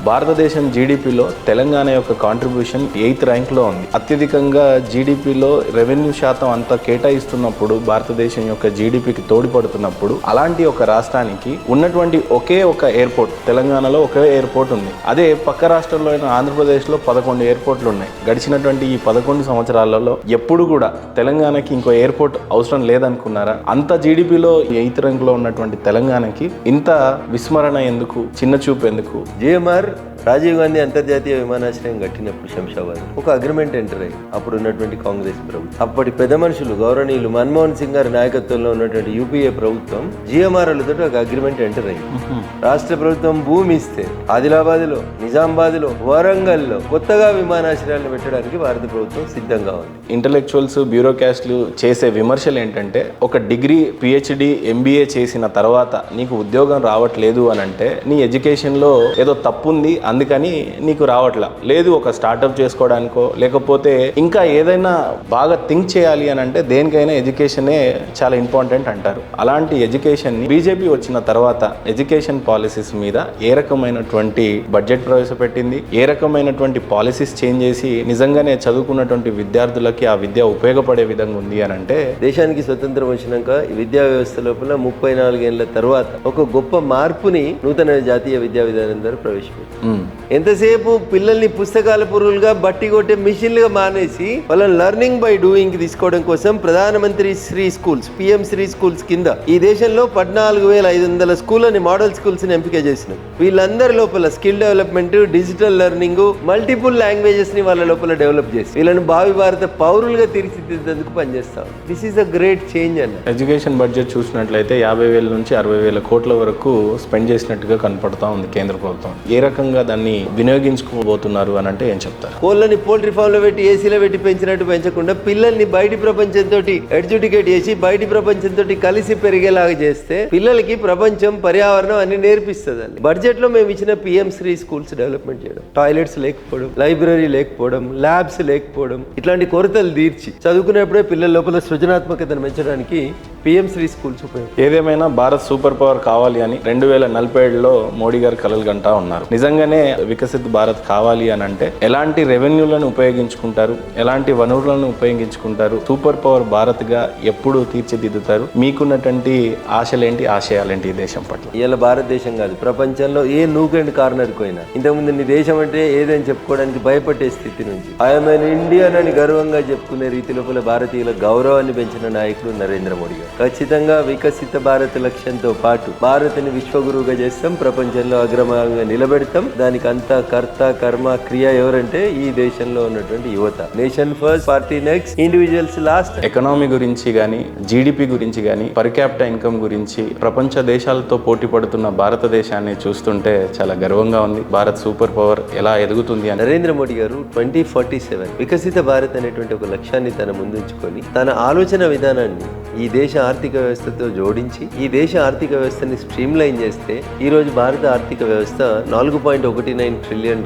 భారతదేశం జీడిపిలో తెలంగాణ యొక్క కాంట్రిబ్యూషన్ 8th ర్యాంక్లో ఉంది. అత్యధికంగా జీడిపిలో రెవెన్యూ శాతం అంతా కేటాయిస్తున్నప్పుడు భారతదేశం యొక్క జీడిపికి తోడ్పడుతున్నప్పుడు అలాంటి ఒక రాష్ట్రానికి ఉన్నటువంటి ఒకే ఒక ఎయిర్పోర్ట్, తెలంగాణలో ఒకే ఎయిర్పోర్ట్ ఉంది. అదే పక్క రాష్ట్రంలో అయిన ఆంధ్రప్రదేశ్లో 11 ఎయిర్పోర్ట్లు ఉన్నాయి. గడిచినటువంటి ఈ 11 సంవత్సరాలలో ఎప్పుడు కూడా తెలంగాణకి ఇంకో ఎయిర్పోర్ట్ అవసరం లేదనుకున్నారా? అంత జీడిపిలో 8th ర్యాంక్లో ఉన్నటువంటి తెలంగాణకి ఇంత విస్మరణ ఎందుకు, చిన్న చూపు ఎందుకు? జిఎంఆర్ రాజీవ్ గాంధీ అంతర్జాతీయ విమానాశ్రయం కట్టినప్పుడు శంషాబాద్ ఒక అగ్రిమెంట్ ఎంటర్ అయ్యి అప్పుడు ఉన్నటువంటి కాంగ్రెస్ ప్రభుత్వం, అప్పటి పెద్ద మనుషులు గౌరవనీయులు మన్మోహన్ సింగ్ గారి నాయకత్వంలో ఉన్నటువంటి యూపీఏ ప్రభుత్వం జిఎంఆర్లతో ఒక అగ్రిమెంట్ ఎంటర్ అయ్యింది. రాష్ట్ర ప్రభుత్వం భూమి ఇస్తే ఆదిలాబాద్ లో, నిజామాబాద్ లో, వరంగల్ లో కొత్తగా విమానాశ్రయాలను పెట్టడానికి భారత ప్రభుత్వం సిద్ధంగా ఉంది. ఇంటలెక్చువల్స్, బ్యూరోక్రాట్స్లు చేసే విమర్శలు ఏంటంటే, ఒక డిగ్రీ, పిహెచ్డి, ఎంబీఏ చేసిన తర్వాత నీకు ఉద్యోగం రావట్లేదు అని అంటే నీ ఎడ్యుకేషన్లో ఏదో తప్పు ఉంది, అందుకని నీకు రావట్లా. లేదు, ఒక స్టార్ట్అప్ చేసుకోవడానికో లేకపోతే ఇంకా ఏదైనా బాగా థింక్ చేయాలి అని అంటే దేనికైనా ఎడ్యుకేషనే చాలా ఇంపార్టెంట్ అంటారు. అలాంటి ఎడ్యుకేషన్ని బీజేపీ వచ్చిన తర్వాత ఎడ్యుకేషన్ పాలసీస్ మీద ఏ రకమైనటువంటి బడ్జెట్ ప్రవేశపెట్టింది, ఏ రకమైనటువంటి పాలసీస్ చేంజ్ చేసి నిజంగానే చదువుకున్నటువంటి విద్యార్థులకి ఆ విద్య ఉపయోగపడే విధంగా ఉంది అని అంటే, దేశానికి స్వతంత్రం వచ్చినాక విద్యా వ్యవస్థ లోపల 34 ఏళ్ల తర్వాత ఒక గొప్ప మార్పుని నూతన జాతీయ విద్యా విధానం ద్వారా ప్రవేశపెట్టింది. ఎంతసేపు పిల్లల్ని పుస్తకాల పురుగులుగా, బట్టి కొట్టే మిషన్లుగా మానేసి వాళ్ళని లర్నింగ్ బై డూయింగ్ తీసుకోవడం కోసం ప్రధానమంత్రి Shri schools, PM Shri schools కింద ఈ దేశంలో 14,500 స్కూళ్ళని మోడల్ స్కూల్స్ ని ఎంపిక చేసినాం. వీళ్ళందరి లోపల skill development, digital learning, multiple languages ని వాళ్ళ లోపల డెవలప్ చేసి వీళ్ళని భావి భారత పౌరులుగా తీర్చిదిద్దేందుకు పనిచేస్తాం. This is a great change అన్న. ఎడ్యుకేషన్ బడ్జెట్ చూసినట్లయితే 50,000 నుంచి 60,000 కోట్ల వరకు స్పెండ్ చేసినట్టుగా కనపడతా ఉంది కేంద్ర ప్రభుత్వం. ఏ రకంగా దాన్ని వినియోగించుకోబోతున్నారు అని అంటే ఏం చెప్తారు? కోళ్ళని పోల్ట్రీ ఫామ్ లో పెట్టి, ఏసీలో పెట్టి పెంచినట్టు పెంచకుండా పిల్లల్ని బయటి ప్రపంచంతో ఎడ్యుకేట్ చేసి బయటి ప్రపంచంతో కలిసి పెరిగేలాగా చేస్తే పిల్లలకి ప్రపంచం, పర్యావరణం అన్ని నేర్పిస్తుంది. బడ్జెట్ లో మేము ఇచ్చిన పిఎం శ్రీ స్కూల్స్ డెవలప్మెంట్ చేయడం, టాయిలెట్స్ లేకపోవడం, లైబ్రరీ లేకపోవడం, ల్యాబ్స్ లేకపోవడం, ఇట్లాంటి కొరతలు తీర్చి చదువుకునేప్పుడే పిల్లల లోపల సృజనాత్మకతను పెంచడానికి పిఎం శ్రీ స్కూల్స్ ఉపయోగం. ఏదేమైనా భారత్ సూపర్ పవర్ కావాలి అని 2047లో మోడీ గారు కలలు గంటా ఉన్నారు. నిజంగానే వికసిత్ భారత్ కావాలి అని అంటే ఎలాంటి రెవెన్యూలను ఉపయోగించుకుంటారు, ఎలాంటి వనరులను ఉపయోగించుకుంటారు, సూపర్ పవర్ భారత్ గా ఎప్పుడు తీర్చిదిద్దుతారు? మీకున్నటువంటి ఆశలేంటి, ఆశయాలేంటి ఈ దేశం పట్ల? ఇలా భారతదేశం కాదు, ప్రపంచంలో ఏ నూక్ అండ్ కార్నర్కి పోయినా ఇంతకుముందు నీ దేశం అంటే ఏదని చెప్పుకోవడానికి భయపడే స్థితి నుంచి ఐఎమ్ ఎన్ ఇండియన్ అని గర్వంగా చెప్పుకునే రీతి లోపల భారతీయుల గౌరవాన్ని పెంచిన నాయకుడు నరేంద్ర మోడీ గారు. ఖచ్చితంగా వికసిత భారత్ లక్ష్యంతో పాటు భారత్ని విశ్వగురువుగా చేస్తాం, ప్రపంచంలో అగ్రమాంగా నిలబెడతాం. దానికి అంతా కర్త, కర్మ, క్రియ ఎవరంటే ఈ దేశంలో ఉన్నటువంటి యువత. Nation first, party next, individuals last. Economy గురించి కానీ, జీడిపి గురించి కానీ, పర్ క్యాపిటల్ ఇన్కమ్ గురించి ప్రపంచ దేశాలతో పోటీ పడుతున్న భారతదేశాన్ని చూస్తుంటే చాలా గర్వంగా ఉంది. భారత్ సూపర్ పవర్ ఎలా ఎదుగుతుంది అని నరేంద్ర మోడీ గారు 2047 వికసిత భారత్ అనేటువంటి ఒక లక్ష్యాన్ని తన ముందుంచుకొని తన ఆలోచన విధానాన్ని ఈ దేశ ఆర్థిక వ్యవస్థతో జోడించి ఈ దేశ ఆర్థిక వ్యవస్థని స్ట్రీమ్ లైన్ చేస్తే ఈ రోజు భారత ఆర్థిక వ్యవస్థ $4.19 ట్రిలియన్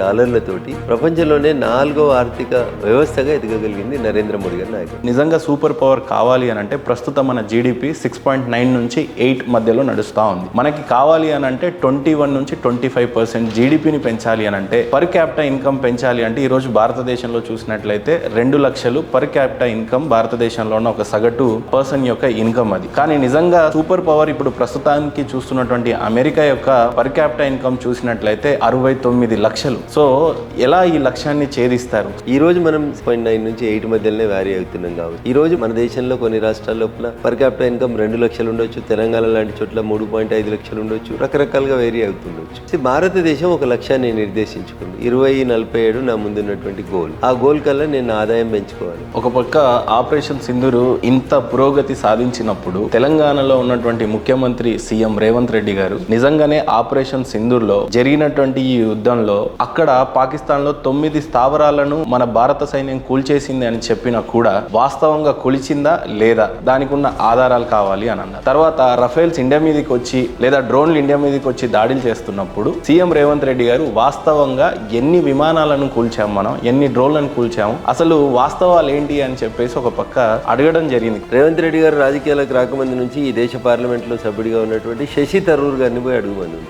తోటి ప్రపంచంలోనే 4వ ఆర్థిక వ్యవస్థగా ఎదగగలిగింది నరేంద్ర మోడీ గారి నాయకుడు. నిజంగా సూపర్ పవర్ కావాలి అని అంటే ప్రస్తుతం మన జీడిపి 6.9 నుంచి 8 మధ్యలో నడుస్తూ ఉంది. మనకి కావాలి అని అంటే 21 నుంచి 25% జీడిపిని పెంచాలి అని అంటే, పర్ క్యాపిటల్ ఇన్కమ్ పెంచాలి అంటే ఈ రోజు భారతదేశంలో చూసినట్లయితే 2 లక్షలు పర్ క్యాపిటల్ ఇన్కమ్ భారతదేశంలో ఉన్న ఒక సగటు పర్సన్ యొక్క ఇన్కమ్ అది. కానీ నిజంగా సూపర్ పవర్ ఇప్పుడు ప్రస్తుతానికి చూస్తున్నటువంటి అమెరికా యొక్క పర్ క్యాపిటల్ ఇన్కమ్ చూసినట్లయితే 69 లక్షలు. సో ఎలా ఈ లక్ష్యాన్ని ఛేదిస్తారు? ఈ రోజు మనం 6.9 నుంచి 8 మధ్యలోనే వ్యారీ అవుతున్నాం కాబట్టి ఈ రోజు మన దేశంలో కొన్ని రాష్ట్రాల లోపల పర్ క్యాపిటల్ ఇన్కమ్ 2 లక్షలు ఉండొచ్చు, తెలంగాణ లాంటి చోట్ల 3.5 లక్షలు ఉండొచ్చు, రకరకాలుగా వేరీ అవుతుండొచ్చు. భారతదేశం ఒక లక్ష్యాన్ని నిర్దేశించుకుంది. 2047 నా ముందున్నటువంటి గోల్. ఆ గోల్ కల్లా నేను ఆదాయం పెంచుకోవాలి. ఒక పక్క ఆపరేషన్ సింధూరు ఇంత పురోగతి సాధించినప్పుడు తెలంగాణలో ఉన్నటువంటి ముఖ్యమంత్రి సీఎం రేవంత్ రెడ్డి గారు నిజంగానే ఆపరేషన్ సింధూర్లో జరిగినటువంటి ఈ యుద్ధంలో అక్కడ పాకిస్తాన్ లో 9 స్థావరాలను మన భారత సైన్యం కూల్చేసింది అని చెప్పినా కూడా వాస్తవంగా కూల్చిందా లేదా, దానికి ఉన్న ఆధారాలు కావాలి అని అన్నారు. తర్వాత రఫేల్స్ ఇండియా మీదకి వచ్చి లేదా డ్రోన్లు ఇండియా మీదకి వచ్చి దాడులు చేస్తున్నప్పుడు సీఎం రేవంత్ రెడ్డి గారు వాస్తవంగా ఎన్ని విమానాలను కూల్చాము, మనం ఎన్ని డ్రోన్లను కూల్చాము, అసలు వాస్తవాలు ఏంటి అని చెప్పేసి ఒక పక్క అడగడం జరిగింది. రేవంత్ రెడ్డి గారు రాజకీయాలకు రాకముందు నుంచి ఈ దేశ పార్లమెంట్ లో సభ్యుడిగా ఉన్నటువంటి శశి తరూర్ గారిని పోయి అడుగుమంది.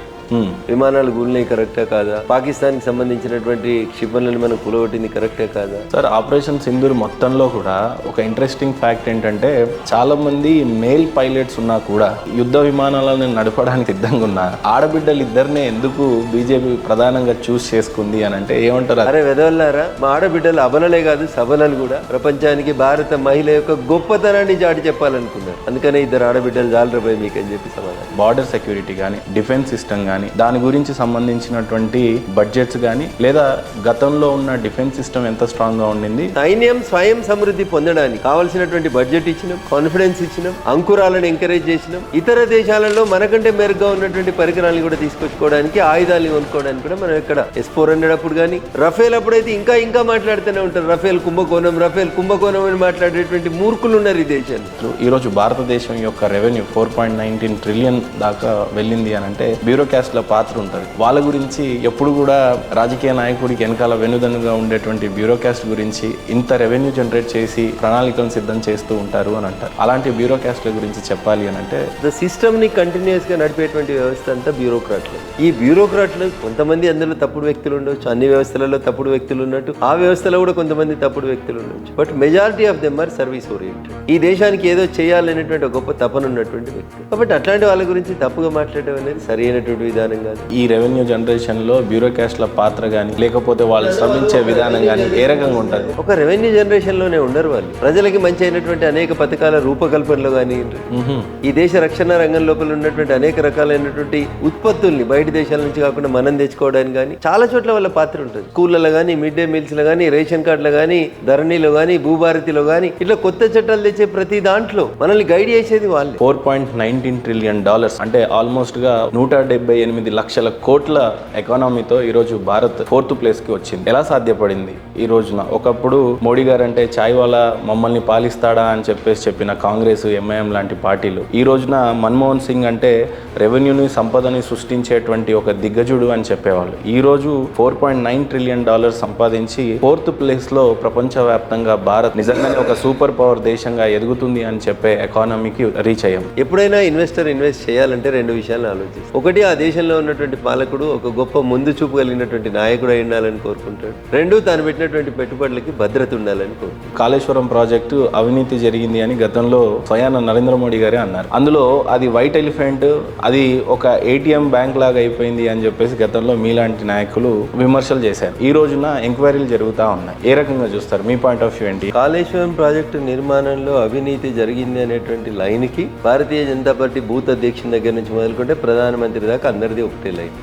విమానాలు కూలినాయి కరెక్టా కాదా, పాకిస్తాన్ కి సంబంధించినటువంటి క్షిపణులను మనం కూలగొట్టింది కరెక్టే కాదా. సార్, ఆపరేషన్ సింధూర్ మొత్తంలో కూడా ఒక ఇంట్రెస్టింగ్ ఫ్యాక్ట్ ఏంటంటే చాలా మంది మేల్ పైలట్స్ ఉన్నా కూడా యుద్ధ విమానాలను నడపడానికి సిద్ధంగా ఉన్న ఆడబిడ్డలు ఇద్దరినే ఎందుకు బీజేపీ ప్రధానంగా చూస్ చేసుకుంది అని అంటే ఏమంటారు? అరే వెదవల్లారా, మా ఆడబిడ్డలు అబలలే కాదు సబలలు కూడా. ప్రపంచానికి భారత మహిళ యొక్క గొప్పతనాన్ని చాటి చెప్పాలనుకున్నారు. అందుకనే ఇద్దరు ఆడబిడ్డలు జాలరపోయి మీకు అని చెప్పి సమాధానం. బార్డర్ సెక్యూరిటీ కానీ, డిఫెన్స్ సిస్టమ్ కానీ, దాని గురించి సంబంధించినటువంటి బడ్జెట్స్ కానీ, లేదా గతంలో ఉన్న డిఫెన్స్ సిస్టమ్ ఎంత స్ట్రాంగ్ గా ఉండింది, సైన్యం స్వయం సమృద్ధి పొందడానికి కావాల్సినటువంటి బడ్జెట్ ఇచ్చినాం, కాన్ఫిడెన్స్ ఇచ్చినాం, అంకురాలను ఎంకరేజ్ చేసినాం. ఇతర దేశాలలో మనకంటే మెరుగ్గా ఉన్నటువంటి పరికరాలను కూడా తీసుకొచ్చుకోవడానికి, ఆయుధాలను కొనుక్కోవడానికి కూడా మనం ఇక్కడ S-400 అప్పుడు కానీ, రఫేల్ అప్పుడైతే ఇంకా ఇంకా మాట్లాడుతూనే ఉంటారు. రఫేల్ కుంభకోణం అని మాట్లాడేటువంటి మూర్ఖులు ఉన్నారు ఈ దేశంలో. ఈ రోజు భారతదేశం యొక్క రెవెన్యూ 4.19 ట్రిలియన్ దాకా వెళ్ళింది అని అంటే బ్యూరోక్రాట్ల పాత్ర ఉంటుంది. వాళ్ళ గురించి ఎప్పుడు కూడా రాజకీయ నాయకుడికి వెనకాల వెనుదన్నుగా ఉండేటువంటి బ్యూరోక్రాట్స్ గురించి ఇంత రెవెన్యూ జనరేట్ చేసి ప్రణాళికలను సిద్ధం చేస్తూ ఉంటారు అని అంటారు. అలాంటి బ్యూరోక్రాట్ల గురించి చెప్పాలి అని అంటే సిస్టమ్ ని కంటిన్యూస్ గా నడిపేటువంటి వ్యవస్థ అంతా బ్యూరోక్రాట్లు. ఈ బ్యూరోక్రాట్లు కొంతమంది అందులో తప్పుడు వ్యక్తులు ఉండొచ్చు, అన్ని వ్యవస్థలలో తప్పుడు వ్యక్తులు ఉన్నట్టు ఆ వ్యవస్థలో కూడా కొంతమంది తప్పుడు వ్యక్తులు ఉండొచ్చు. But majority of them or service oriented. ఈ దేశానికి ఏదో చేయాలనేటువంటి ఒక గొప్ప తపన ఉన్నటువంటి వ్యక్తులు. కాబట్టి అట్లాంటి వాళ్ళ గురించి తప్పుగా మాట్లాడడం అనేది సరి అయినటువంటి విధానం కాదు. ఈ రెవెన్యూ జనరేషన్ లో బ్యూరోక్రాట్ల పాత్ర కానీ, లేకపోతే వాళ్ళు శ్రమించే విధానం కానీ ఏ రకంగా ఉంటుంది? ఒక రెవెన్యూ జనరేషన్ లోనే ఉండరు వాళ్ళు. ప్రజలకి మంచి అయినటువంటి అనేక పథకాల రూపకల్పనలో కానీ, ఈ దేశ రక్షణ రంగం లోపల ఉన్నటువంటి అనేక రకాలైనటువంటి ఉత్పత్తుల్ని బయట దేశాల నుంచి కాకుండా మనం తెచ్చుకోవడానికి కానీ చాలా చోట్ల వాళ్ళ పాత్ర ఉంటుంది. స్కూళ్ళలో కానీ, మిడ్ డే మీల్స్ లో కానీ, రేషన్ కార్డులో కానీ, ధరణిలో కానీ, భూభారతిలో కానీ, ఇట్లా కొత్త చట్టాలు తెచ్చే ప్రతి దాంట్లో మనల్ని గైడ్ చేసేది వాళ్ళే. $4.19 ట్రిలియన్ అంటే ఆల్మోస్ట్ గా 178 లక్షల కోట్ల ఎకానమీతో ఈ రోజు భారత్ 4th ప్లేస్ కి వచ్చింది. ఎలా సాధ్యపడింది ఈ రోజున? ఒకప్పుడు మోడీ గారు అంటే చాయ్ వాలా మమ్మల్ని పాలిస్తాడా అని చెప్పిన కాంగ్రెస్, ఎంఐఎం లాంటి పార్టీలు ఈ రోజున మన్మోహన్ సింగ్ అంటే రెవెన్యూని, సంపదని సృష్టించేటువంటి ఒక దిగ్గజుడు అని చెప్పేవాళ్ళు. ఈ రోజు $4.9 ట్రిలియన్ సంపాదించి 4th ప్లేస్ లో ప్రపంచవ్యాప్తంగా భారత్ నిజంగానే ఒక సూపర్ పవర్ దేశంగా ఎదుగుతుంది అని చెప్పే ఎకానమీకి రీచ్ అయ్యాం. ఎప్పుడైనా ఇన్వెస్టర్ ఇన్వెస్ట్ చేయాలంటే రెండు విషయాలను ఆలోచిస్తాం. ఒకటి, ఆ దేశంలో ఉన్నటువంటి పాలకుడు ఒక గొప్ప ముందు చూపు కలిగినటువంటి నాయకుడు అయి ఉండాలని కోరుకుంటాడు. రెండు, తాను పెట్టినటువంటి పెట్టుబడులకి భద్రత ఉండాలని కోరుకుంటాడు. కాళేశ్వరం ప్రాజెక్టు అవినీతి జరిగింది అని గతంలో స్వయాన నరేంద్ర మోడీ గారే అన్నారు. అందులో అది వైట్ ఎలిఫెంట్, అది ఒక ATM బ్యాంక్ లాగా అయిపోయింది అని చెప్పేసి గతంలో మీలాంటి నాయకులు విమర్శలు చేశారు. ఈ రోజున ఎంక్వైరీలు జరుగుతూ ఉన్నాయి. ఏ రకంగా చూస్తారు? మీ పాయింట్ ఆఫ్ వ్యూ ఏంటి? కాళేశ్వరం ప్రాజెక్టు నిర్మాణంలో అవినీతి జరిగింది అనేటువంటి లైన్ కి భారతీయ జనతా పార్టీ బూత్ అధ్యక్షుని దగ్గర నుంచి మొదలుకుంటే ప్రధానమంత్రి దాకా అందరిది ఒకటే line.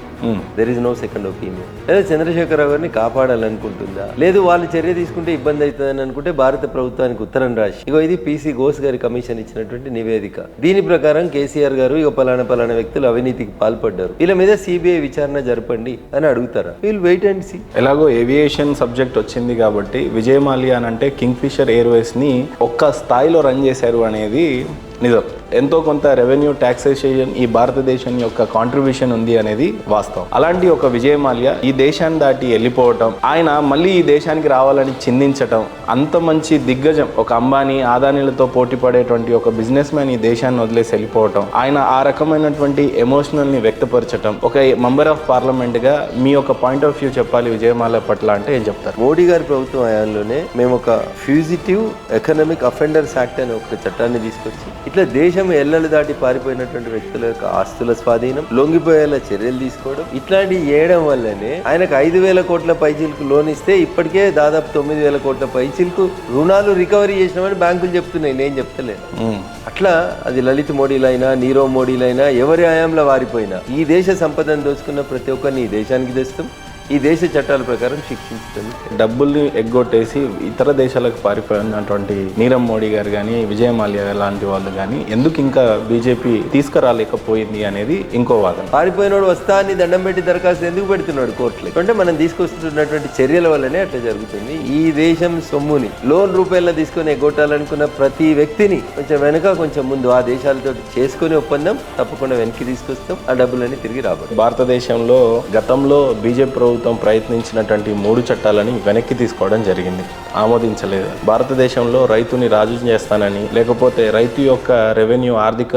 There is no second opinion. లేదా చంద్రశేఖరరావు గారిని కాపాడాలనుకుంటుందా, లేదు వాళ్ళు చర్య తీసుకుంటే ఇబ్బంది అవుతుందని అనుకుంటే భారత ప్రభుత్వానికి ఉత్తరం రాసి, ఇగో ఇది PC ఘోష్ గారి కమిషన్ ఇచ్చినటువంటి నివేదిక, దీని ప్రకారం కేసీఆర్ గారు ఇక పలానా వ్యక్తులు అవినీతికి పాల్పడ్డారు, వీళ్ళ మీద CBI విచారణ జరపండి అని అడుగుతారా? We'll wait and see. ఎలాగో ఏవియేషన్ సబ్జెక్ట్ వచ్చింది కాబట్టి విజయ్ మాల్యా అని అంటే కింగ్ ఫిషర్ ఎయిర్వేస్ ని ఒక్క స్థాయిలో రన్ చేశారు అనేది నిజం. ఎంతో కొంత రెవెన్యూ ట్యాక్సేషన్ ఈ భారతదేశం యొక్క కాంట్రిబ్యూషన్ ఉంది అనేది వాస్తవం. అలాంటి ఒక విజయ్ మాల్యా ఈ దేశాన్ని దాటి వెళ్ళిపోవటం, ఆయన మళ్ళీ ఈ దేశానికి రావాలని చిందించటం, అంత మంచి దిగ్గజం ఒక అంబానీ, ఆదానీలతో పోటీ పడేటువంటి ఒక బిజినెస్ మ్యాన్ ఈ దేశాన్ని వదిలేసి వెళ్ళిపోవటం, ఆయన ఆ రకమైనటువంటి ఎమోషనల్ ని వ్యక్తపరచటం, ఒక మెంబర్ ఆఫ్ పార్లమెంట్ గా మీ యొక్క పాయింట్ ఆఫ్ వ్యూ చెప్పాలి విజయ్ మాల్యా పట్ల అంటే ఏం చెప్తారు? మోడీ గారి ప్రభుత్వం హయాంలోనే మేము ఒక ఫ్యూజిటివ్ ఎకనామిక్ అఫెండర్స్ యాక్ట్ అనే ఒక చట్టాన్ని తీసుకొచ్చి ఇట్లా దేశం ఎల్లలు దాటి పారిపోయినటువంటి వ్యక్తుల యొక్క ఆస్తుల స్వాధీనం, లొంగిపోయేలా చర్యలు తీసుకోవడం, ఇట్లాంటివి చేయడం వల్లనే ఆయనకు 5,000 కోట్ల పైచీలకు లోన్ ఇస్తే ఇప్పటికే దాదాపు 9,000 కోట్ల పైచీలకు రుణాలు రికవరీ చేసినామని బ్యాంకులు చెప్తున్నాయి, నేను చెప్తలేను. అట్లా అది లలిత్ మోడీలైనా, నీరవ్ మోడీలైనా, ఎవరి హయాంలో వారిపోయినా ఈ దేశ సంపదను దోచుకున్న ప్రతి ఒక్కరిని ఈ దేశానికి తెస్తాం, ఈ దేశ చట్టాల ప్రకారం శిక్షించడం. డబ్బుల్ని ఎగ్గొట్టేసి ఇతర దేశాలకు పారిపోయినటువంటి నీరవ్ మోడీ గారు కానీ, విజయ్ మాల్యా లాంటి వాళ్ళు కానీ ఎందుకు ఇంకా బీజేపీ తీసుకురాలేకపోయింది అనేది ఇంకో వాదన. పారిపోయినోడు వస్తా అని దండం పెట్టి దరఖాస్తు ఎందుకు పెడుతున్నాడు కోర్టులో అంటే మనం తీసుకొస్తున్నటువంటి చర్యల వల్లనే అట్లా జరుగుతుంది. ఈ దేశం సొమ్ముని లోన్ రూపాయల్లో తీసుకొని ఎగ్గొట్టాలనుకున్న ప్రతి వ్యక్తిని కొంచెం వెనక కొంచెం ముందు ఆ దేశాలతో చేసుకుని ఒప్పందం తప్పకుండా వెనక్కి తీసుకొస్తాం, ఆ డబ్బులన్నీ తిరిగి రాబోదు. భారతదేశంలో గతంలో బీజేపీ ప్రభుత్వం ప్రయత్నించినటువంటి 3 చట్టాలని వెనక్కి తీసుకోవడం జరిగింది, ఆమోదించలేదు. భారతదేశంలో రైతుని రాజు చేస్తానని, లేకపోతే రైతు యొక్క రెవెన్యూ ఆర్థిక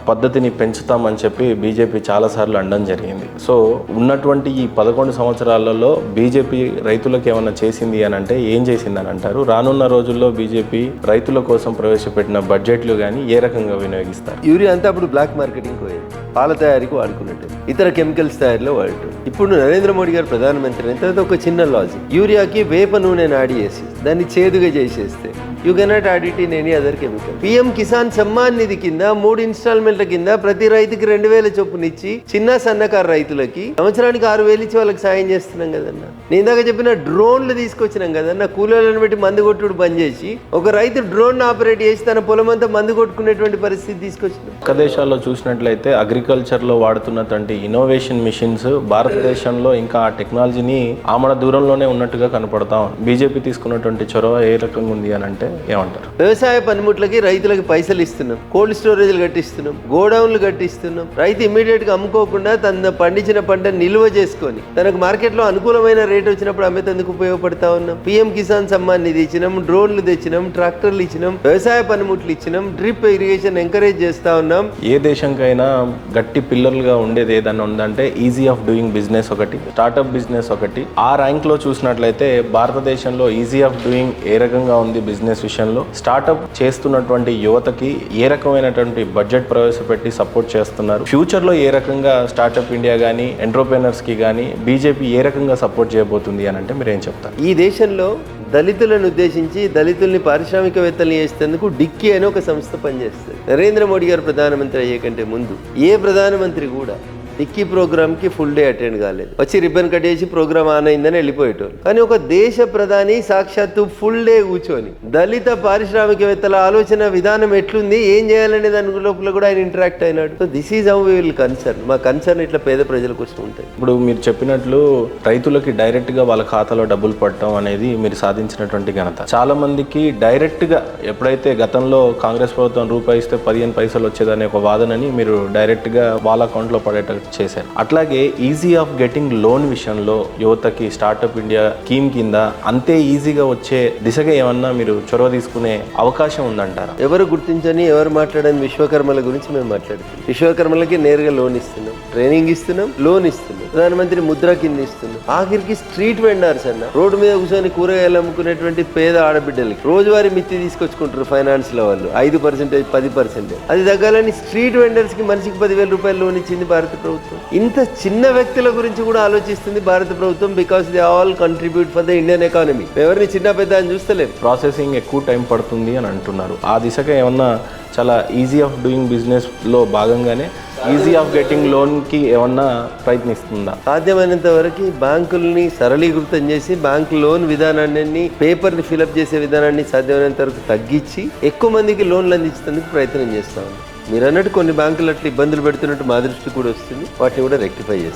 పద్ధతిని పెంచుతామని చెప్పి బీజేపీ చాలాసార్లు అనడం జరిగింది. సో ఉన్నటువంటి ఈ 11 సంవత్సరాలలో బీజేపీ రైతులకు ఏమన్నా చేసింది అని అంటే ఏం చేసింది అని అంటారు? రానున్న రోజుల్లో బీజేపీ రైతుల కోసం ప్రవేశపెట్టిన బడ్జెట్లు కానీ ఏ రకంగా వినియోగిస్తారు? యూరియా అంతా అప్పుడు బ్లాక్ మార్కెటింగ్ పోయేది, పాల తయారీకి వాడుకున్నట్టు, ఇతర కెమికల్స్ తయారీలో వాడటం. ఇప్పుడు నరేంద్ర మోడీ గారు ప్రధానమంత్రి అయిన తర్వాత ఒక చిన్న లాజిక్, యూరియాకి వేప నూనెను యాడ్ చేసి దాన్ని చేదుగా చేసేస్తే you cannot add it in any other chemical. PM Kisan Samman Nidhi కింద 3 ఇన్స్టాల్మెంట్ల కింద ప్రతి రైతుకి 2000 చొప్పునిచ్చి చిన్న సన్నకారు రైతులకి సంవత్సరానికి 6000 ఇచ్చి వాళ్ళకి సాయం చేస్తున్నాం కదన్నా. నేను ఇందాక చెప్పిన డ్రోన్లు తీసుకొచ్చినాం కదన్నా, కూలీలను పెట్టి మందు కొట్టుడు బంద్ చేసి ఒక రైతు డ్రోన్ ఆపరేట్ చేసి తన పొలం అంతా మందు కొట్టుకునేటువంటి పరిస్థితి తీసుకొచ్చినాం. పక్క దేశాల్లో చూసినట్లయితే అగ్రికల్చర్లో వాడుతున్నటువంటి ఇన్నోవేషన్ మిషన్స్ భారతదేశంలో ఇంకా ఆ టెక్నాలజీని ఆమడ దూరంలోనే ఉన్నట్టుగా కనపడతా ఉంది. బీజేపీ తీసుకున్నటువంటి చొరవ ఏ రకంగా ఉంది అని అంటే ఏమంటారు? వ్యవసాయ పనిముట్లకి రైతులకి పైసలు ఇస్తున్నాం, కోల్డ్ స్టోరేజ్లు కట్టిస్తున్నాం, గోడౌన్లు కట్టిస్తున్నాం. రైతు ఇమీడియట్ గా అమ్ముకోకుండా తన పండించిన పంట నిల్వ చేసుకొని తనకు మార్కెట్లో అనుకూలమైన రేట్ వచ్చినప్పుడు అమ్మేందుకు ఉపయోగపడతా ఉన్నాం. పిఎం కిసాన్ సమ్మాన్ నిధి ఇచ్చినాం, డ్రోన్లు తెచ్చినాం, ట్రాక్టర్లు ఇచ్చినాం, వ్యవసాయ పనిముట్లు ఇచ్చినాం, డ్రిప్ ఇరిగేషన్ ఎంకరేజ్ చేస్తా ఉన్నాం. ఏ దేశంకైనా గట్టి పిల్లర్లుగా ఉండేది ఏదన్నా ఉందంటే ఈజీ ఆఫ్ డూయింగ్ బిజినెస్ ఒకటి, స్టార్ట్అప్ బిజినెస్ ఒకటి. ఆ ర్యాంక్ లో చూసినట్లయితే భారతదేశంలో ఈజీ ఆఫ్ డూయింగ్ ఏ రకంగా ఉంది బిజినెస్ విషయంలో, స్టార్ట్అప్ చేస్తున్నటువంటి యువతకి ఏ రకమైనటువంటి బడ్జెట్ ప్రవేశపెట్టి సపోర్ట్ చేస్తున్నారు, ఫ్యూచర్ లో ఏ రకంగా స్టార్ట్అప్ ఇండియా కానీ ఎంటర్ప్రెనర్స్ కి కానీ బీజేపీ ఏ రకంగా సపోర్ట్ చేయబోతుంది అని అంటే మీరు ఏం చెప్తారు? ఈ దేశంలో దళితులను ఉద్దేశించి దళితుల్ని పారిశ్రామికవేత్తలు చేసేందుకు డిక్కీ అని ఒక సంస్థ పనిచేస్తుంది. నరేంద్ర మోడీ గారు ప్రధానమంత్రి అయ్యే కంటే ముందు ఏ ప్రధానమంత్రి కూడా డిక్కీ ప్రోగ్రామ్కి ఫుల్ డే అటెండ్ కాలేదు. వచ్చి రిబ్బన్ కట్ చేసి ప్రోగ్రామ్ ఆన్ అయిందని వెళ్ళిపోయేటోళ్ళు. కానీ ఒక దేశ ప్రధాని సాక్షాత్తు ఫుల్ డే కూర్చొని దళిత పారిశ్రామికవేత్తల ఆలోచన విధానం ఎట్లుంది, ఏం చేయాలనే దాని లోపల కూడా ఆయన ఇంటరాక్ట్ అయినాడు. So this is how we will concern. మా కన్సర్న్ ఇట్లా పేద ప్రజల కోసం ఉంటాయి. ఇప్పుడు మీరు చెప్పినట్లు రైతులకి డైరెక్ట్ గా వాళ్ళ ఖాతాలో డబ్బులు పడటం అనేది మీరు సాధించినటువంటి ఘనత. చాలా మందికి డైరెక్ట్ గా ఎప్పుడైతే గతంలో కాంగ్రెస్ ప్రభుత్వం రూపాయి ఇస్తే 15 పైసలు వచ్చేదనే ఒక వాదనని మీరు డైరెక్ట్ గా వాళ్ళ అకౌంట్ లో పడేట చేశారు. అట్లాగే ఈజీ ఆఫ్ గెటింగ్ లోన్ విషయంలో యువతకి స్టార్ట్అప్ ఇండియా స్కీమ్ కింద అంతే ఈజీగా వచ్చే దిశగా ఏమన్నా మీరు చొరవ తీసుకునే అవకాశం ఉందంటారా? ఎవరు గుర్తించని ఎవరు మాట్లాడని విశ్వకర్మల గురించి మేము మాట్లాడుతున్నాం. విశ్వకర్మలకి నేరుగా లోన్ ఇస్తున్నాం, ట్రైనింగ్ ఇస్తున్నాం, లోన్ ఇస్తున్నాం, ప్రధానమంత్రి ముద్ర కింద ఇస్తున్నాం. ఆఖరికి స్ట్రీట్ వెండర్స్ అన్న రోడ్డు మీద కూర్చొని కూరగాయలు అమ్ముకునేటువంటి పేద ఆడబిడ్డలకి రోజువారీ మిత్తి తీసుకొచ్చుకుంటారు ఫైనాన్స్ లో వాళ్ళు 5%, 10%. అది తగ్గాలని స్ట్రీట్ వెండర్స్ కి మనిషికి 10,000 రూపాయలు లోన్ ఇచ్చింది భారత ప్రభుత్వం. ఇంత చిన్న వ్యక్తుల గురించి కూడా ఆలోచిస్తుంది భారత ప్రభుత్వం, because they all contribute for the Indian economy. ఎవరిని చిన్న పెద్ద అని చూస్తలేదు. ప్రాసెసింగ్ ఎక్కువ టైం పడుతుంది అని అంటున్నారు. ఆ దిశగా ఏమన్నా చాలా ఈజీ ఆఫ్ డూయింగ్ బిజినెస్ లో భాగంగానే ఈజీ ఆఫ్ గెటింగ్ లోన్ కి ఏమన్నా ప్రయత్నిస్తుందా? సాధ్యమైనంత వరకు బ్యాంకుల్ని సరళీకృతం చేసి బ్యాంకు లోన్ విధానాన్ని, పేపర్ ని ఫిలప్ చేసే విధానాన్ని సాధ్యమైనంత వరకు తగ్గించి ఎక్కువ మందికి లోన్లు అందించేందుకు ప్రయత్నం చేస్తాం. మీరు అన్నట్టు కొన్ని బ్యాంకులు అట్లా ఇబ్బందులు పెడుతున్నట్టు మా దృష్టి కూడా వస్తుంది. వాటిని కూడా రెక్టిఫై చేస్తాం.